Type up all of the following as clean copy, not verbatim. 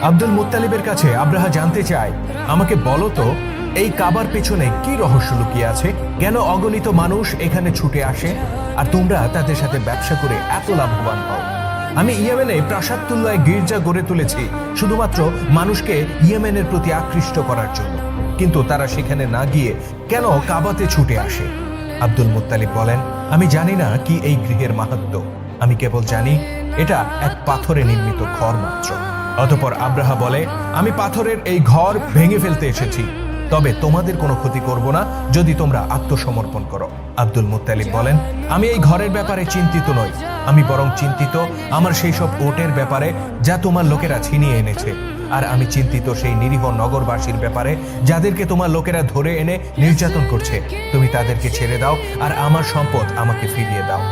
আব্দুল মুত্তালিবের কাছে আব্রাহা জানতে চায়, আমাকে বলো তো এই কাবার পেছনে কি রহস্য লুকিয়ে আছে? কেন অগণিত মানুষ এখানে ছুটে আসে আর তোমরা তাদের সাথে ব্যবসা করে এত লাভবান হও? আমি ইয়েমেনে প্রাসাদতুল্লায় গির্জা গড়ে তুলেছি শুধুমাত্র মানুষকে ইয়েমেনের প্রতি আকৃষ্ট করার জন্য, কিন্তু তারা সেখানে না গিয়ে কেন কাবাতে ছুটে আসে? আব্দুল মুত্তালিব বলেন, আমি জানি না কি এই গৃহের মাহাত্ম্য, আমি কেবল জানি এটা এক পাথরে নির্মিত ঘর মাত্র। অতঃপর আব্রাহা বলে, আমি পাথরের এই ঘর ভেঙে ফেলতে এসেছি, তবে তোমাদের কোনো ক্ষতি করব না যদি তোমরা আত্মসমর্পণ করো। আব্দুল মুত্তালিব বলেন, আমি এই ঘরের ব্যাপারে চিন্তিত নই, আমি বরং চিন্তিত আমার সেই সব ওটের ব্যাপারে যা তোমার লোকেরা ছিনিয়ে এনেছে, আর আমি চিন্তিত সেই নিরীহ নগরবাসীর ব্যাপারে যাদেরকে তোমার লোকেরা ধরে এনে নির্যাতন করছে। তুমি তাদেরকে ছেড়ে দাও আর আমার সম্পদ আমাকে ফিরিয়ে দাও।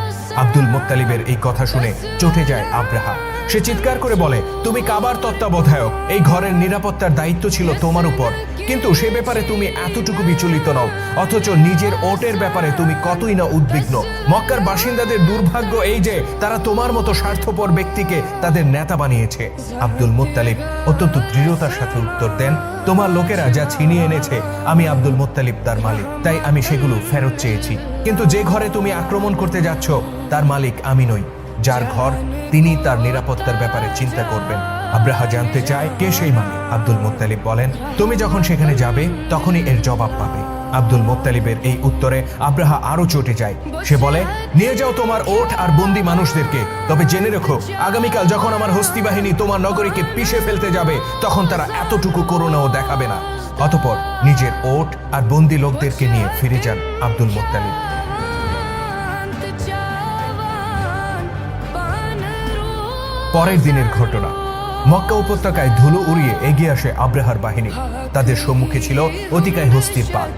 আব্দুল মুত্তালিবের এই কথা শুনে চটে যায় আব্রাহা। সে চিৎকার করে বলে, তুমি কাবার তত্ত্বাবধায়ক, এই ঘরের নিরাপত্তার দায়িত্ব ছিল তোমার উপর, কিন্তু সে ব্যাপারে তুমি এতটুকু বিচলিত নও, অথচ নিজের ওটের ব্যাপারে তুমি কতই না উদ্বিগ্ন। মক্কার বাসিন্দাদের দুর্ভাগ্য এই যে তারা তোমার মতো স্বার্থপর ব্যক্তিকে তাদের নেতা বানিয়েছে। আব্দুল মুত্তালিব অত্যন্ত দৃঢ়তার সাথে উত্তর দেন, তোমার লোকেরা যা ছিনিয়ে এনেছে আমি আব্দুল মুত্তালিব তার মালিক, তাই আমি সেগুলো ফেরত চেয়েছি, কিন্তু যে ঘরে তুমি আক্রমণ করতে যাচ্ছ তার মালিক আমি নই, যার ঘর তিনি তার নিরাপত্তার ব্যাপারে চিন্তা করবেন। আব্রাহা জানতে চায় কে সেই মালিক। আব্দুল মুত্তালিব বলেন, তুমি যখন সেখানে যাবে তখনই এর জবাব পাবে। আব্দুল মুত্তালিবের এই উত্তরে আব্রাহা আরো চটে যায়। সে বলে, নিয়ে যাও তোমার ওট আর বন্দী মানুষদেরকে, তবে জেনে রেখো আগামীকাল যখন আমার হস্তি বাহিনী তোমার নগরীকে পিষে ফেলতে যাবে তখন তারা এতটুকু করুণাও দেখাবে না। অতঃপর নিজের ওট আর বন্দী লোকদেরকে নিয়ে ফিরে যান আব্দুল মুত্তালিব। পরের দিনের ঘটনা, মক্কা উপত্যকায় ধুলো উড়িয়ে এগিয়ে আসে আব্রাহার বাহিনী। তাদের সম্মুখে ছিল অতিকায় হস্তির পাল,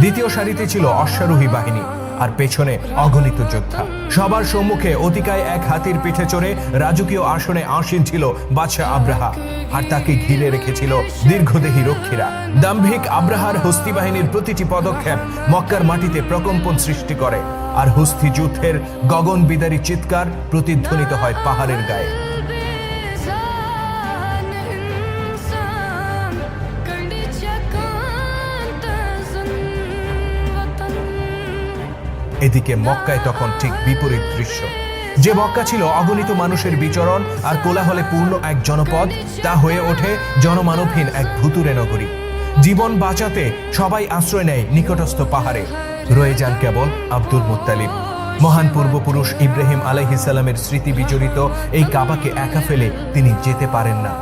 দ্বিতীয় সারিতে ছিল অশ্বারোহী বাহিনী, আর পেছনে অগণিত যোদ্ধা। সবার সম্মুখে অতিকায় এক হাতির পিঠে চড়ে রাজকীয় আসনে আসীন ছিল বাদশাহ আব্রাহা, আর তাকে ঘিরে রেখেছিল দীর্ঘদেহী রক্ষীরা। দাম্ভিক আব্রাহার হস্তি বাহিনীর প্রতিটি পদক্ষেপ মক্কার মাটিতে প্রকম্পন সৃষ্টি করে, আর হস্তি যুদ্ধের গগন বিদারী চিৎকার প্রতিধ্বনিত হয় পাহাড়ের গায়ে। এদিকে মক্কায় তখন ঠিক বিপরীত দৃশ্য। যে মক্কা ছিল অগণিত মানুষের বিচরণ আর কোলাহলে পূর্ণ এক জনপদ, তা হয়ে ওঠে জনমানবহীন এক ভুতুরে নগরী। জীবন বাঁচাতে সবাই আশ্রয় নেয় নিকটস্থ পাহাড়ে। রয়ে যান কেবল আব্দুল মুত্তালিব। মহান পূর্বপুরুষ ইব্রাহিম আলাইহিস সালামের স্মৃতি বিজড়িত এই কাবাকে একা ফেলে তিনি যেতে পারেন না।